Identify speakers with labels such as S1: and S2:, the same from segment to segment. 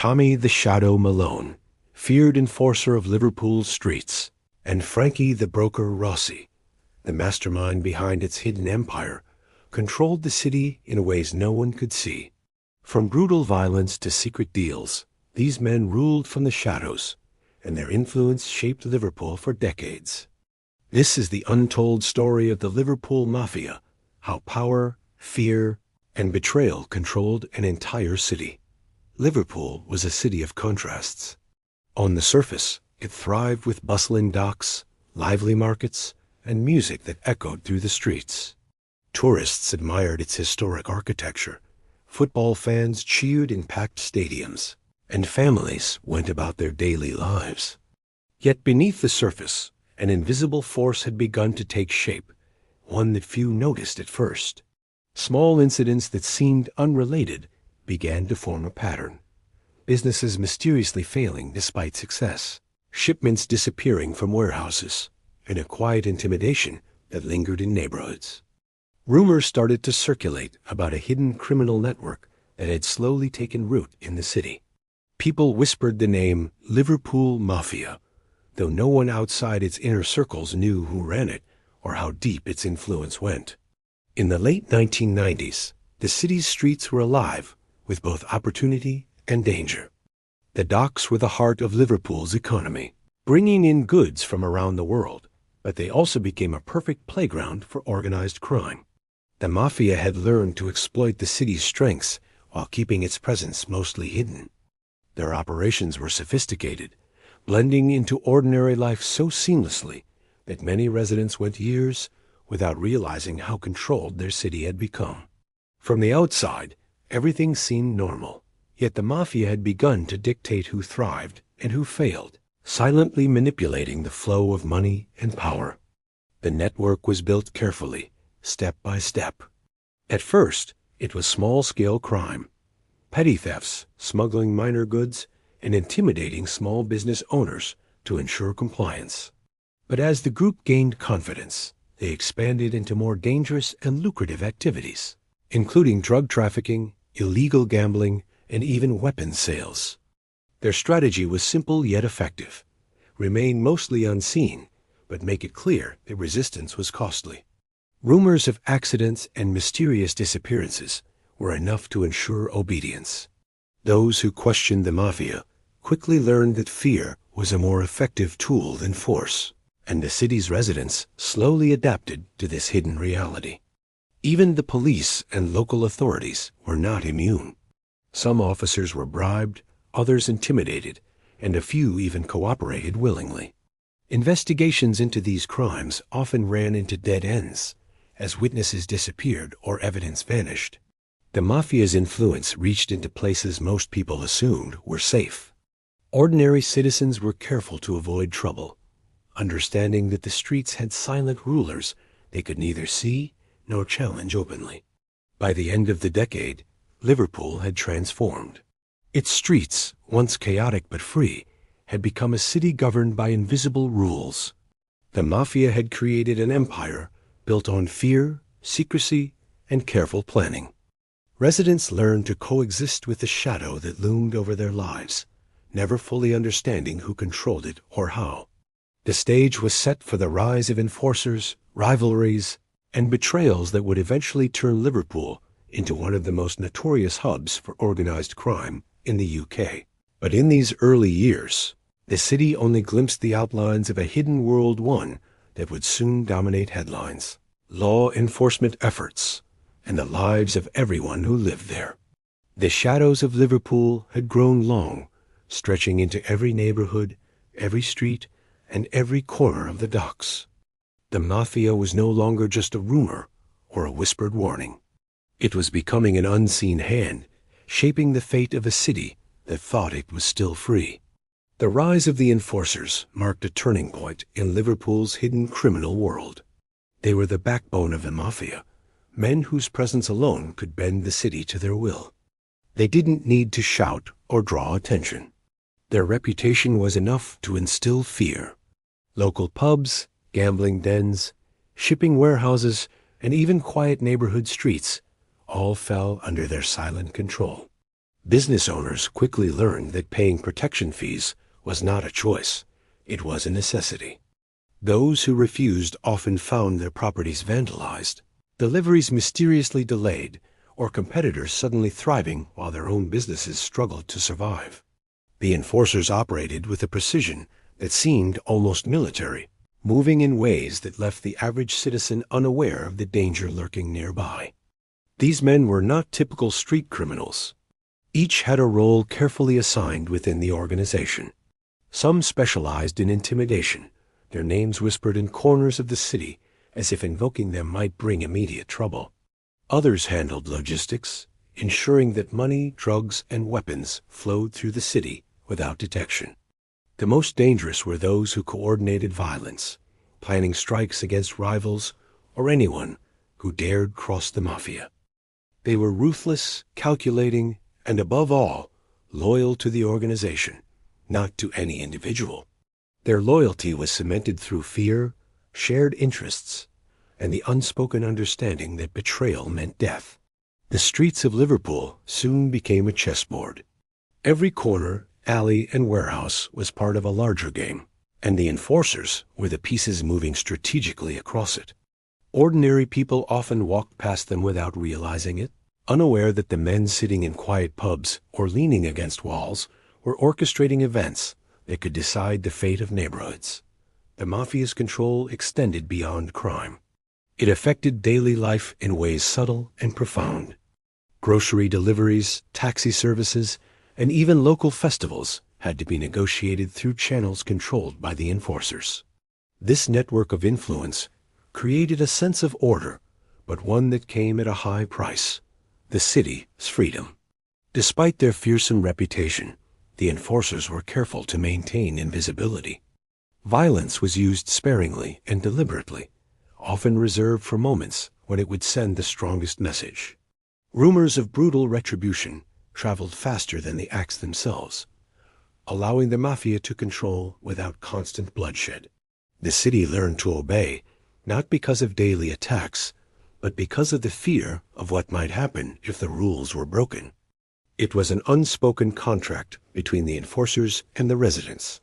S1: Tommy the Shadow Malone, feared enforcer of Liverpool's streets, and Frankie the broker Rossi, the mastermind behind its hidden empire, controlled the city in ways no one could see. From brutal violence to secret deals, these men ruled from the shadows, and their influence shaped Liverpool for decades. This is the untold story of the Liverpool Mafia, how power, fear, and betrayal controlled an entire city. Liverpool was a city of contrasts. On the surface, it thrived with bustling docks, lively markets, and music that echoed through the streets. Tourists admired its historic architecture, football fans cheered in packed stadiums, and families went about their daily lives. Yet beneath the surface, an invisible force had begun to take shape, one that few noticed at first. Small incidents that seemed unrelated began to form a pattern. Businesses mysteriously failing despite success, shipments disappearing from warehouses, and a quiet intimidation that lingered in neighborhoods. Rumors started to circulate about a hidden criminal network that had slowly taken root in the city. People whispered the name Liverpool Mafia, though no one outside its inner circles knew who ran it or how deep its influence went. In the late 1990s, the city's streets were alive with both opportunity and danger. The docks were the heart of Liverpool's economy, bringing in goods from around the world, but they also became a perfect playground for organized crime. The Mafia had learned to exploit the city's strengths while keeping its presence mostly hidden. Their operations were sophisticated, blending into ordinary life so seamlessly that many residents went years without realizing how controlled their city had become. From the outside, everything seemed normal, yet the Mafia had begun to dictate who thrived and who failed, silently manipulating the flow of money and power. The network was built carefully, step by step. At first, it was small-scale crime, petty thefts, smuggling minor goods, and intimidating small business owners to ensure compliance. But as the group gained confidence, they expanded into more dangerous and lucrative activities, including drug trafficking, illegal gambling, and even weapons sales. Their strategy was simple yet effective: remain mostly unseen, but make it clear that resistance was costly. Rumors of accidents and mysterious disappearances were enough to ensure obedience. Those who questioned the Mafia quickly learned that fear was a more effective tool than force, and the city's residents slowly adapted to this hidden reality. Even the police and local authorities were not immune. Some officers were bribed, others intimidated, and a few even cooperated willingly. Investigations into these crimes often ran into dead ends, as witnesses disappeared or evidence vanished. The Mafia's influence reached into places most people assumed were safe. Ordinary citizens were careful to avoid trouble, understanding that the streets had silent rulers they could neither see nor challenge openly. By the end of the decade, Liverpool had transformed. Its streets, once chaotic but free, had become a city governed by invisible rules. The Mafia had created an empire built on fear, secrecy, and careful planning. Residents learned to coexist with the shadow that loomed over their lives, never fully understanding who controlled it or how. The stage was set for the rise of enforcers, rivalries, and betrayals that would eventually turn Liverpool into one of the most notorious hubs for organized crime in the UK. But in these early years, the city only glimpsed the outlines of a hidden world one that would soon dominate headlines, law enforcement efforts, and the lives of everyone who lived there. The shadows of Liverpool had grown long, stretching into every neighborhood, every street, and every corner of the docks. The Mafia was no longer just a rumor or a whispered warning. It was becoming an unseen hand, shaping the fate of a city that thought it was still free. The rise of the enforcers marked a turning point in Liverpool's hidden criminal world. They were the backbone of the Mafia, men whose presence alone could bend the city to their will. They didn't need to shout or draw attention. Their reputation was enough to instill fear. Local pubs, gambling dens, shipping warehouses, and even quiet neighborhood streets all fell under their silent control. Business owners quickly learned that paying protection fees was not a choice, it was a necessity. Those who refused often found their properties vandalized, deliveries mysteriously delayed, or competitors suddenly thriving while their own businesses struggled to survive. The enforcers operated with a precision that seemed almost military, moving in ways that left the average citizen unaware of the danger lurking nearby. These men were not typical street criminals. Each had a role carefully assigned within the organization. Some specialized in intimidation, their names whispered in corners of the city as if invoking them might bring immediate trouble. Others handled logistics, ensuring that money, drugs, and weapons flowed through the city without detection. The most dangerous were those who coordinated violence, planning strikes against rivals or anyone who dared cross the mafia. They were ruthless, calculating, and above all, loyal to the organization, not to any individual. Their loyalty was cemented through fear, shared interests, and the unspoken understanding that betrayal meant death. The streets of Liverpool soon became a chessboard. Every corner, alley, and warehouse was part of a larger game, and the enforcers were the pieces moving strategically across it. Ordinary people often walked past them without realizing it, unaware that the men sitting in quiet pubs or leaning against walls were orchestrating events that could decide the fate of neighborhoods. The mafia's control extended beyond crime. It affected daily life in ways subtle and profound. Grocery deliveries, taxi services, and even local festivals had to be negotiated through channels controlled by the enforcers. This network of influence created a sense of order, but one that came at a high price: the city's freedom. Despite their fearsome reputation, the enforcers were careful to maintain invisibility. Violence was used sparingly and deliberately, often reserved for moments when it would send the strongest message. Rumors of brutal retribution traveled faster than the acts themselves, allowing the mafia to control without constant bloodshed. The city learned to obey, not because of daily attacks, but because of the fear of what might happen if the rules were broken. It was an unspoken contract between the enforcers and the residents,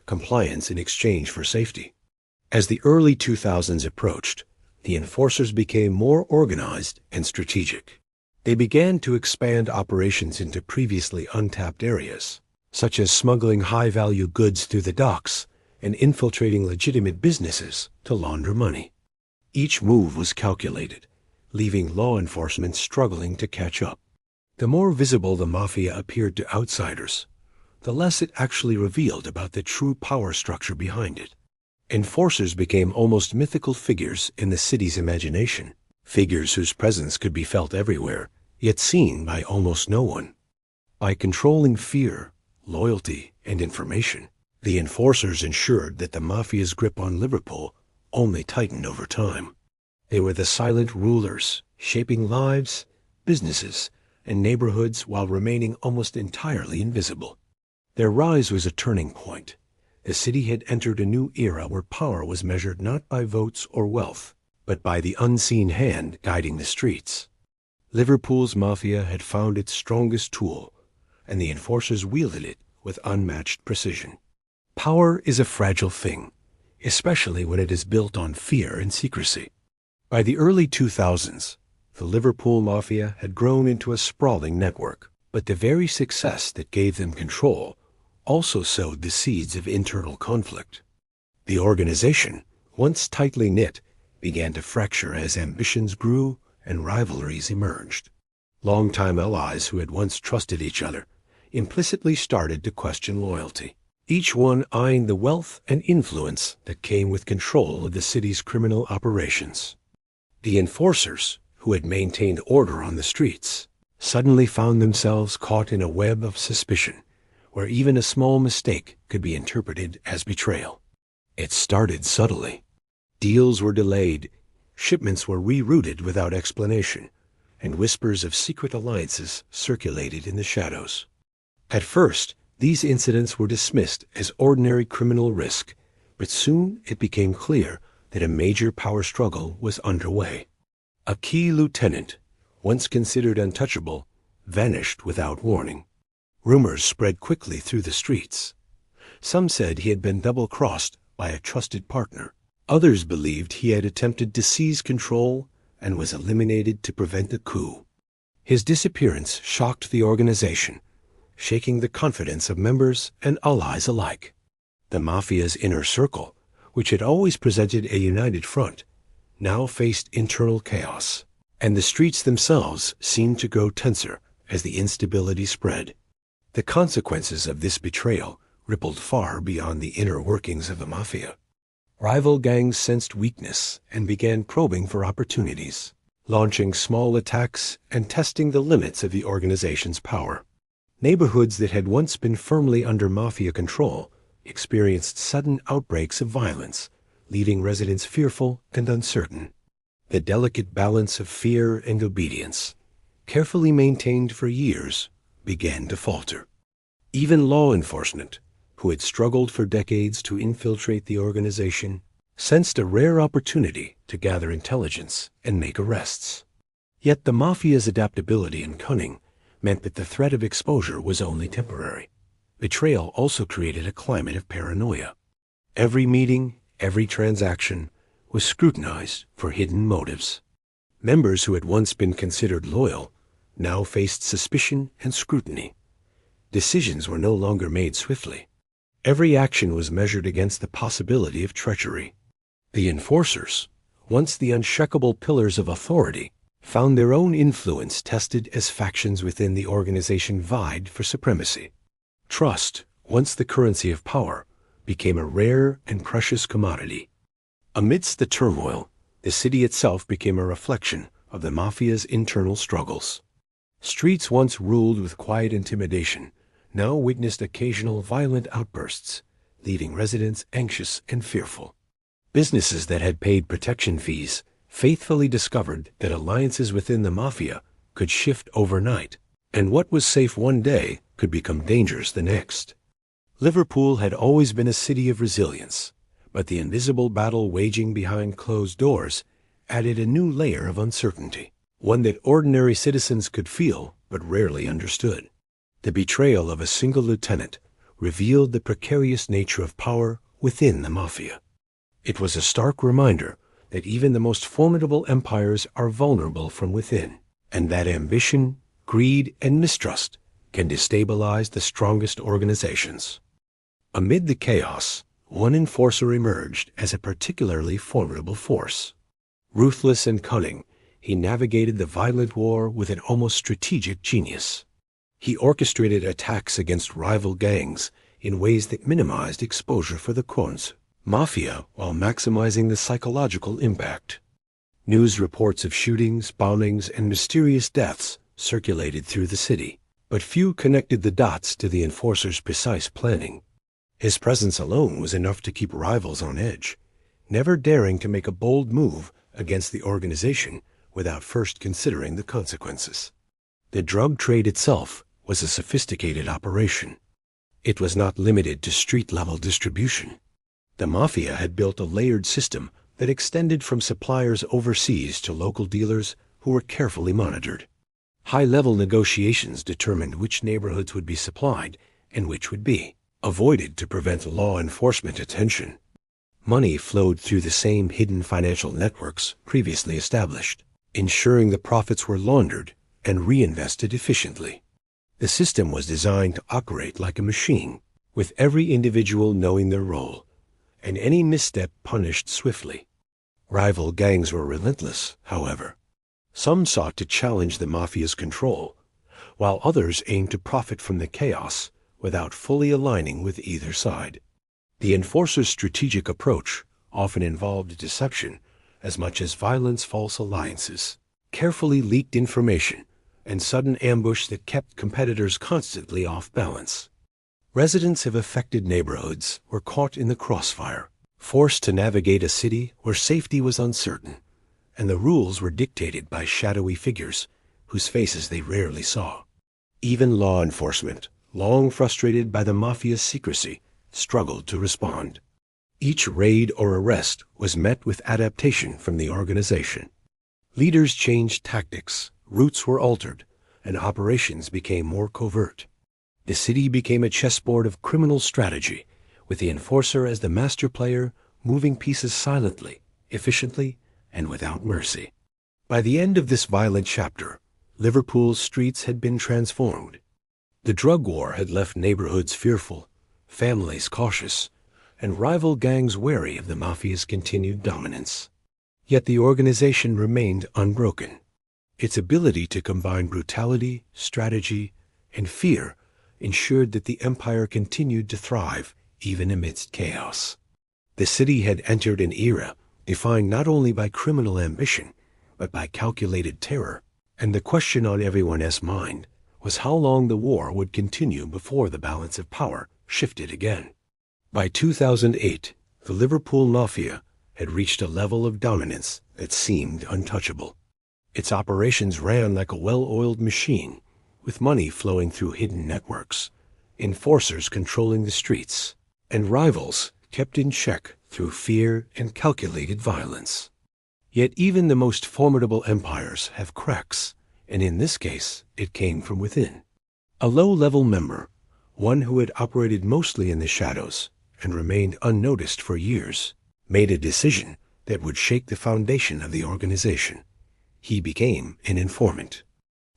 S1: compliance in exchange for safety. As the early 2000s approached, the enforcers became more organized and strategic. They began to expand operations into previously untapped areas, such as smuggling high-value goods through the docks and infiltrating legitimate businesses to launder money. Each move was calculated, leaving law enforcement struggling to catch up. The more visible the mafia appeared to outsiders, the less it actually revealed about the true power structure behind it. Enforcers became almost mythical figures in the city's imagination, figures whose presence could be felt everywhere, yet seen by almost no one. By controlling fear, loyalty, and information, the enforcers ensured that the mafia's grip on Liverpool only tightened over time. They were the silent rulers, shaping lives, businesses, and neighborhoods while remaining almost entirely invisible. Their rise was a turning point. The city had entered a new era where power was measured not by votes or wealth, but by the unseen hand guiding the streets. Liverpool's mafia had found its strongest tool, and the enforcers wielded it with unmatched precision. Power is a fragile thing, especially when it is built on fear and secrecy. By the early 2000s, the Liverpool Mafia had grown into a sprawling network, but the very success that gave them control also sowed the seeds of internal conflict. The organization, once tightly knit, began to fracture as ambitions grew and rivalries emerged. Longtime allies who had once trusted each other implicitly started to question loyalty, each one eyeing the wealth and influence that came with control of the city's criminal operations. The enforcers, who had maintained order on the streets, suddenly found themselves caught in a web of suspicion, where even a small mistake could be interpreted as betrayal. It started subtly. Deals were delayed, shipments were rerouted without explanation, and whispers of secret alliances circulated in the shadows. At first, these incidents were dismissed as ordinary criminal risk, but soon it became clear that a major power struggle was underway. A key lieutenant, once considered untouchable, vanished without warning. Rumors spread quickly through the streets. Some said he had been double-crossed by a trusted partner. Others believed he had attempted to seize control and was eliminated to prevent a coup. His disappearance shocked the organization, shaking the confidence of members and allies alike. The Mafia's inner circle, which had always presented a united front, now faced internal chaos, and the streets themselves seemed to grow tenser as the instability spread. The consequences of this betrayal rippled far beyond the inner workings of the Mafia. Rival gangs sensed weakness and began probing for opportunities, launching small attacks and testing the limits of the organization's power. Neighborhoods that had once been firmly under Mafia control experienced sudden outbreaks of violence, leaving residents fearful and uncertain. The delicate balance of fear and obedience, carefully maintained for years, began to falter. Even law enforcement, who had struggled for decades to infiltrate the organization, sensed a rare opportunity to gather intelligence and make arrests. Yet the Mafia's adaptability and cunning meant that the threat of exposure was only temporary. Betrayal also created a climate of paranoia. Every meeting, every transaction was scrutinized for hidden motives. Members who had once been considered loyal now faced suspicion and scrutiny. Decisions were no longer made swiftly. Every action was measured against the possibility of treachery. The enforcers, once the unshakable pillars of authority, found their own influence tested as factions within the organization vied for supremacy. Trust, once the currency of power, became a rare and precious commodity. Amidst the turmoil, the city itself became a reflection of the Mafia's internal struggles. Streets once ruled with quiet intimidation now witnessed occasional violent outbursts, leaving residents anxious and fearful. Businesses that had paid protection fees faithfully discovered that alliances within the Mafia could shift overnight, and what was safe one day could become dangerous the next. Liverpool had always been a city of resilience, but the invisible battle waging behind closed doors added a new layer of uncertainty, one that ordinary citizens could feel but rarely understood. The betrayal of a single lieutenant revealed the precarious nature of power within the Mafia. It was a stark reminder that even the most formidable empires are vulnerable from within, and that ambition, greed, and mistrust can destabilize the strongest organizations. Amid the chaos, one enforcer emerged as a particularly formidable force. Ruthless and cunning, he navigated the violent war with an almost strategic genius. He orchestrated attacks against rival gangs in ways that minimized exposure for the Cons Mafia while maximizing the psychological impact. News reports of shootings, bombings, and mysterious deaths circulated through the city, but few connected the dots to the enforcer's precise planning. His presence alone was enough to keep rivals on edge, never daring to make a bold move against the organization without first considering the consequences. The drug trade itself was a sophisticated operation. It was not limited to street-level distribution. The Mafia had built a layered system that extended from suppliers overseas to local dealers who were carefully monitored. High-level negotiations determined which neighborhoods would be supplied and which would be avoided to prevent law enforcement attention. Money flowed through the same hidden financial networks previously established, ensuring the profits were laundered and reinvested efficiently. The system was designed to operate like a machine, with every individual knowing their role, and any misstep punished swiftly. Rival gangs were relentless, however. Some sought to challenge the Mafia's control, while others aimed to profit from the chaos without fully aligning with either side. The enforcer's strategic approach often involved deception as much as violence, false alliances, carefully leaked information, and sudden ambush that kept competitors constantly off balance. Residents of affected neighborhoods were caught in the crossfire, forced to navigate a city where safety was uncertain, and the rules were dictated by shadowy figures whose faces they rarely saw. Even law enforcement, long frustrated by the Mafia's secrecy, struggled to respond. Each raid or arrest was met with adaptation from the organization. Leaders changed tactics, routes were altered, and operations became more covert. The city became a chessboard of criminal strategy, with the enforcer as the master player, moving pieces silently, efficiently, and without mercy. By the end of this violent chapter, Liverpool's streets had been transformed. The drug war had left neighborhoods fearful, families cautious, and rival gangs wary of the mafia's continued dominance. Yet the organization remained unbroken. Its ability to combine brutality, strategy, and fear ensured that the empire continued to thrive even amidst chaos. The city had entered an era defined not only by criminal ambition, but by calculated terror, and the question on everyone's mind was how long the war would continue before the balance of power shifted again. By 2008, the Liverpool Mafia had reached a level of dominance that seemed untouchable. Its operations ran like a well-oiled machine, with money flowing through hidden networks, enforcers controlling the streets, and rivals kept in check through fear and calculated violence. Yet even the most formidable empires have cracks, and in this case, it came from within. A low-level member, one who had operated mostly in the shadows and remained unnoticed for years, made a decision that would shake the foundation of the organization. He became an informant.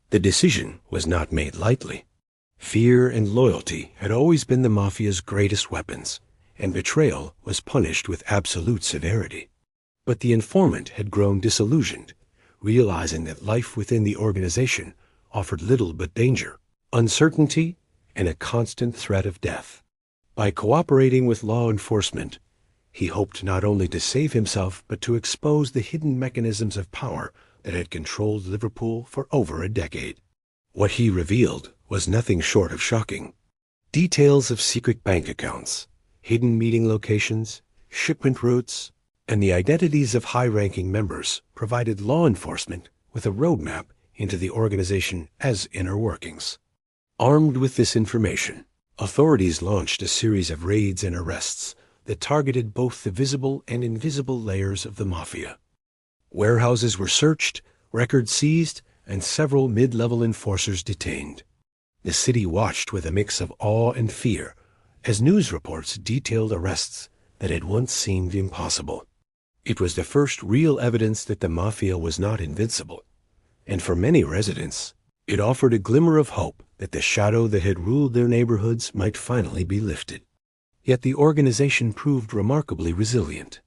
S1: The decision was not made lightly. Fear and loyalty had always been the mafia's greatest weapons, and betrayal was punished with absolute severity. But the informant had grown disillusioned, realizing that life within the organization offered little but danger, uncertainty, and a constant threat of death. By cooperating with law enforcement, he hoped not only to save himself but to expose the hidden mechanisms of power that had controlled Liverpool for over a decade. What he revealed was nothing short of shocking. Details of secret bank accounts, hidden meeting locations, shipment routes, and the identities of high-ranking members provided law enforcement with a roadmap into the organization's inner workings. Armed with this information, authorities launched a series of raids and arrests that targeted both the visible and invisible layers of the mafia. Warehouses were searched, records seized, and several mid-level enforcers detained. The city watched with a mix of awe and fear as news reports detailed arrests that had once seemed impossible. It was the first real evidence that the mafia was not invincible, and for many residents, it offered a glimmer of hope that the shadow that had ruled their neighborhoods might finally be lifted. Yet the organization proved remarkably resilient.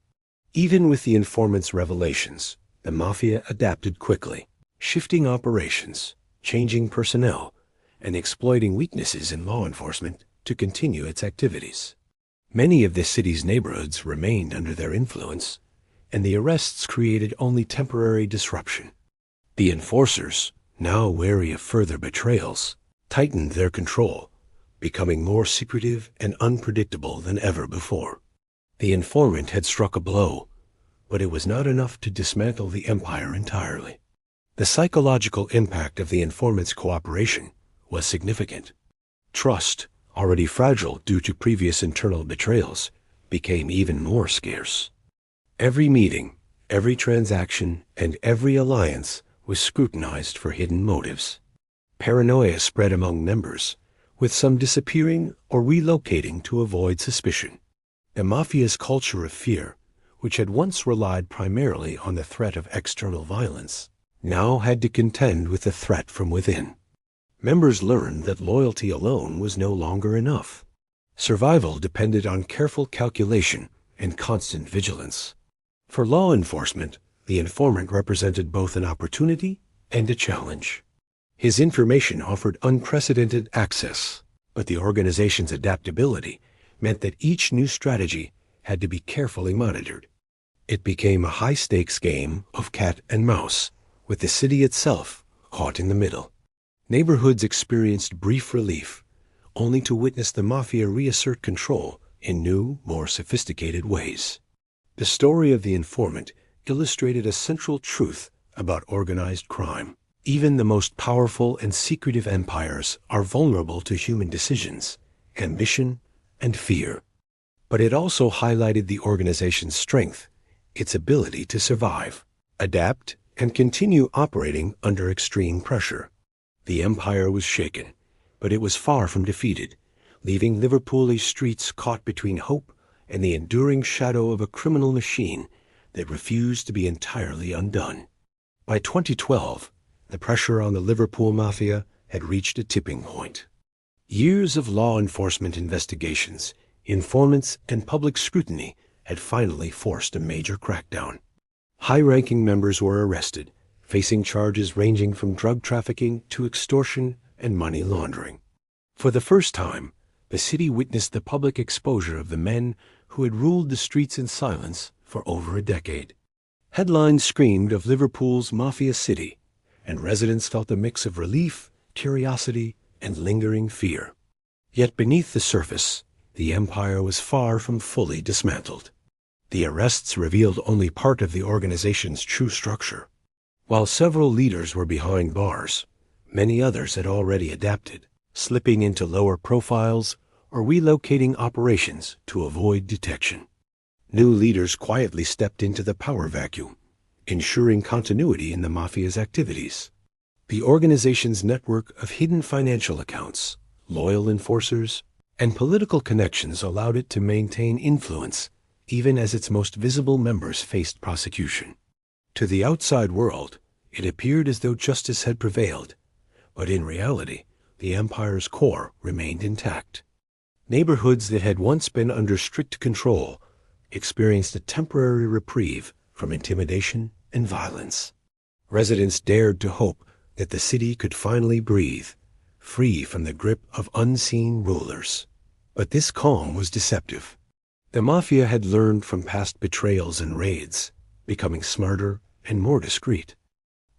S1: Even with the informant's revelations, the mafia adapted quickly, shifting operations, changing personnel, and exploiting weaknesses in law enforcement to continue its activities. Many of the city's neighborhoods remained under their influence, and the arrests created only temporary disruption. The enforcers, now wary of further betrayals, tightened their control, becoming more secretive and unpredictable than ever before. The informant had struck a blow, but it was not enough to dismantle the empire entirely. The psychological impact of the informant's cooperation was significant. Trust, already fragile due to previous internal betrayals, became even more scarce. Every meeting, every transaction, and every alliance was scrutinized for hidden motives. Paranoia spread among members, with some disappearing or relocating to avoid suspicion. The mafia's culture of fear, which had once relied primarily on the threat of external violence, now had to contend with the threat from within. Members learned that loyalty alone was no longer enough. Survival depended on careful calculation and constant vigilance. For law enforcement, the informant represented both an opportunity and a challenge. His information offered unprecedented access, but the organization's adaptability meant that each new strategy had to be carefully monitored. It became a high-stakes game of cat and mouse, with the city itself caught in the middle. Neighborhoods experienced brief relief, only to witness the mafia reassert control in new, more sophisticated ways. The story of the informant illustrated a central truth about organized crime. Even the most powerful and secretive empires are vulnerable to human decisions, ambition, and fear. But it also highlighted the organization's strength, its ability to survive, adapt, and continue operating under extreme pressure. The empire was shaken, but it was far from defeated, leaving Liverpool's streets caught between hope and the enduring shadow of a criminal machine that refused to be entirely undone. By 2012, the pressure on the Liverpool Mafia had reached a tipping point. Years of law enforcement investigations, informants, and public scrutiny had finally forced a major crackdown. High-ranking members were arrested, facing charges ranging from drug trafficking to extortion and money laundering. For the first time, the city witnessed the public exposure of the men who had ruled the streets in silence for over a decade. Headlines screamed of Liverpool's Mafia City, and residents felt a mix of relief, curiosity, and lingering fear. Yet beneath the surface, the empire was far from fully dismantled. The arrests revealed only part of the organization's true structure. While several leaders were behind bars, many others had already adapted, slipping into lower profiles or relocating operations to avoid detection. New leaders quietly stepped into the power vacuum, ensuring continuity in the mafia's activities. The organization's network of hidden financial accounts, loyal enforcers, and political connections allowed it to maintain influence even as its most visible members faced prosecution. To the outside world, it appeared as though justice had prevailed, but in reality, the empire's core remained intact. Neighborhoods that had once been under strict control experienced a temporary reprieve from intimidation and violence. Residents dared to hope that the city could finally breathe, free from the grip of unseen rulers. But this calm was deceptive. The mafia had learned from past betrayals and raids, becoming smarter and more discreet.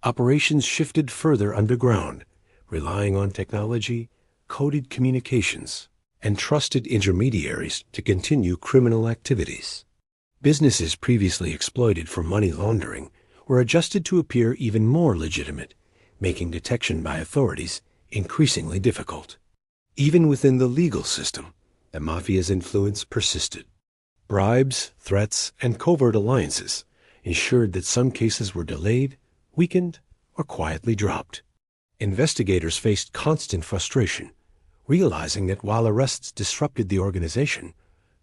S1: Operations shifted further underground, relying on technology, coded communications, and trusted intermediaries to continue criminal activities. Businesses previously exploited for money laundering were adjusted to appear even more legitimate, making detection by authorities increasingly difficult. Even within the legal system, the mafia's influence persisted. Bribes, threats, and covert alliances ensured that some cases were delayed, weakened, or quietly dropped. Investigators faced constant frustration, realizing that while arrests disrupted the organization,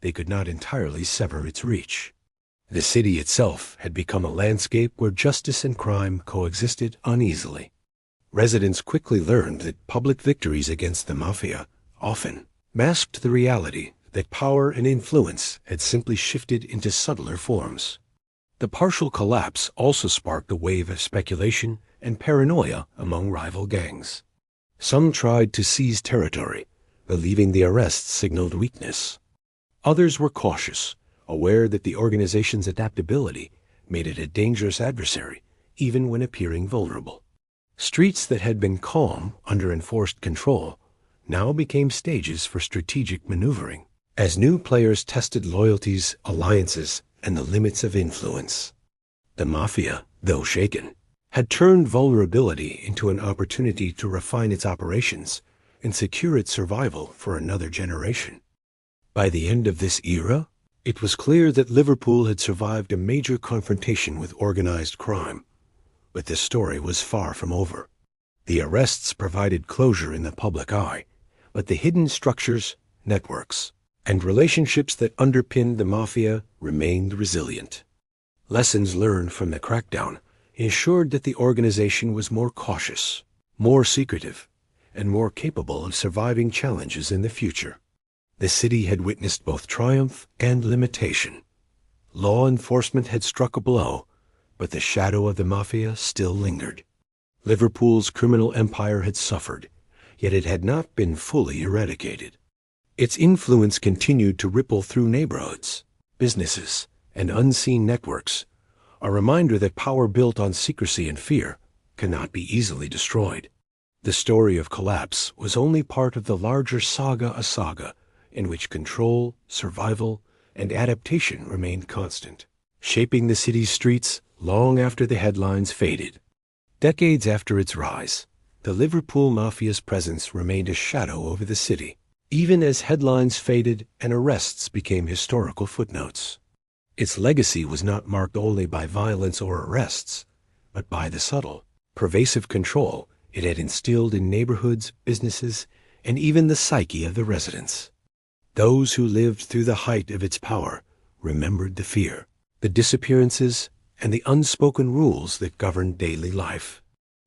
S1: they could not entirely sever its reach. The city itself had become a landscape where justice and crime coexisted uneasily. Residents quickly learned that public victories against the mafia often masked the reality that power and influence had simply shifted into subtler forms. The partial collapse also sparked a wave of speculation and paranoia among rival gangs. Some tried to seize territory, believing the arrests signaled weakness. Others were cautious, aware that the organization's adaptability made it a dangerous adversary, even when appearing vulnerable. Streets that had been calm under enforced control now became stages for strategic maneuvering, as new players tested loyalties, alliances, and the limits of influence. The mafia, though shaken, had turned vulnerability into an opportunity to refine its operations and secure its survival for another generation. By the end of this era, it was clear that Liverpool had survived a major confrontation with organized crime. But this story was far from over. The arrests provided closure in the public eye, but the hidden structures, networks, and relationships that underpinned the mafia remained resilient. Lessons learned from the crackdown ensured that the organization was more cautious, more secretive, and more capable of surviving challenges in the future. The city had witnessed both triumph and limitation. Law enforcement had struck a blow, but the shadow of the mafia still lingered. Liverpool's criminal empire had suffered, yet it had not been fully eradicated. Its influence continued to ripple through neighborhoods, businesses, and unseen networks, a reminder that power built on secrecy and fear cannot be easily destroyed. The story of collapse was only part of the larger saga in which control, survival, and adaptation remained constant, shaping the city's streets long after the headlines faded. Decades after its rise, the Liverpool Mafia's presence remained a shadow over the city, even as headlines faded and arrests became historical footnotes. Its legacy was not marked only by violence or arrests, but by the subtle, pervasive control it had instilled in neighborhoods, businesses, and even the psyche of the residents. Those who lived through the height of its power remembered the fear, the disappearances, and the unspoken rules that governed daily life.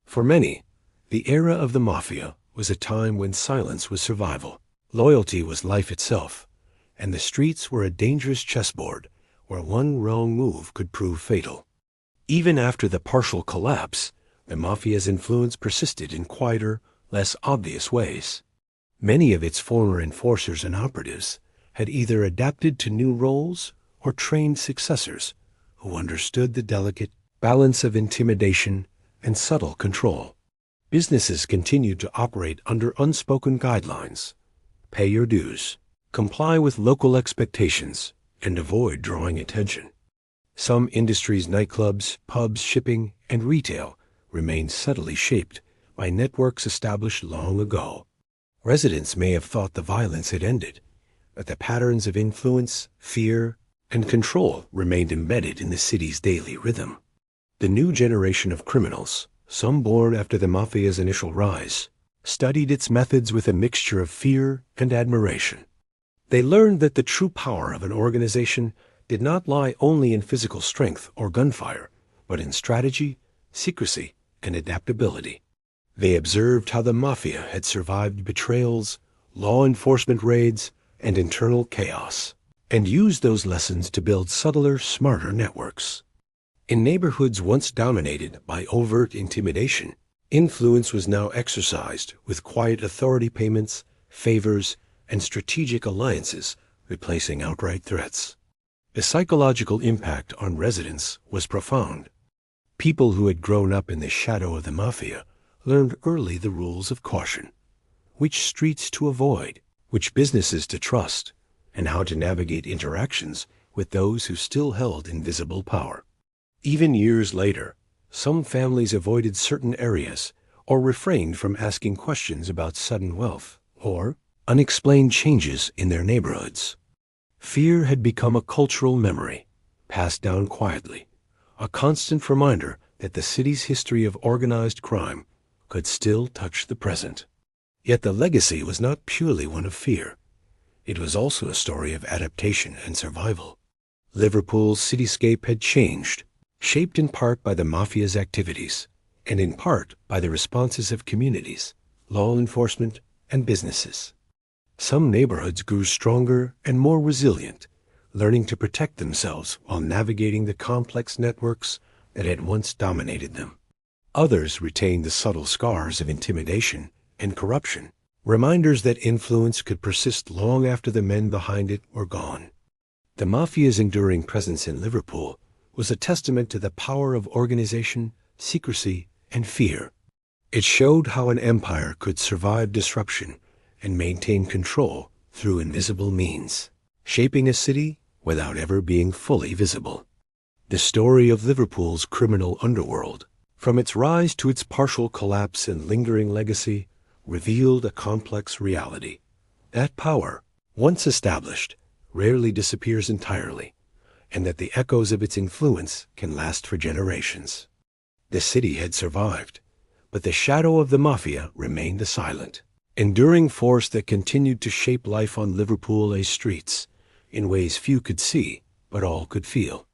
S1: For many, the era of the Mafia was a time when silence was survival, loyalty was life itself, and the streets were a dangerous chessboard where one wrong move could prove fatal. Even after the partial collapse, the Mafia's influence persisted in quieter, less obvious ways. Many of its former enforcers and operatives had either adapted to new roles or trained successors who understood the delicate balance of intimidation and subtle control. Businesses continued to operate under unspoken guidelines: pay your dues, comply with local expectations, and avoid drawing attention. Some industries, nightclubs, pubs, shipping, and retail, remained subtly shaped by networks established long ago. Residents may have thought the violence had ended, but the patterns of influence, fear, and control remained embedded in the city's daily rhythm. The new generation of criminals, some born after the Mafia's initial rise, studied its methods with a mixture of fear and admiration. They learned that the true power of an organization did not lie only in physical strength or gunfire, but in strategy, secrecy, and adaptability. They observed how the Mafia had survived betrayals, law enforcement raids, and internal chaos, and used those lessons to build subtler, smarter networks. In neighborhoods once dominated by overt intimidation, influence was now exercised with quiet authority payments, favors, and strategic alliances, replacing outright threats. The psychological impact on residents was profound. People who had grown up in the shadow of the Mafia learned early the rules of caution, which streets to avoid, which businesses to trust, and how to navigate interactions with those who still held invisible power. Even years later, some families avoided certain areas or refrained from asking questions about sudden wealth or unexplained changes in their neighborhoods. Fear had become a cultural memory, passed down quietly, a constant reminder that the city's history of organized crime could still touch the present. Yet the legacy was not purely one of fear. It was also a story of adaptation and survival. Liverpool's cityscape had changed, shaped in part by the Mafia's activities, and in part by the responses of communities, law enforcement, and businesses. Some neighborhoods grew stronger and more resilient, learning to protect themselves while navigating the complex networks that had once dominated them. Others retained the subtle scars of intimidation and corruption, reminders that influence could persist long after the men behind it were gone. The Mafia's enduring presence in Liverpool was a testament to the power of organization, secrecy, and fear. It showed how an empire could survive disruption and maintain control through invisible means, shaping a city without ever being fully visible. The story of Liverpool's criminal underworld, from its rise to its partial collapse and lingering legacy, revealed a complex reality. That power, once established, rarely disappears entirely, and that the echoes of its influence can last for generations. The city had survived, but the shadow of the Mafia remained a silent, enduring force that continued to shape life on Liverpool's streets in ways few could see but all could feel.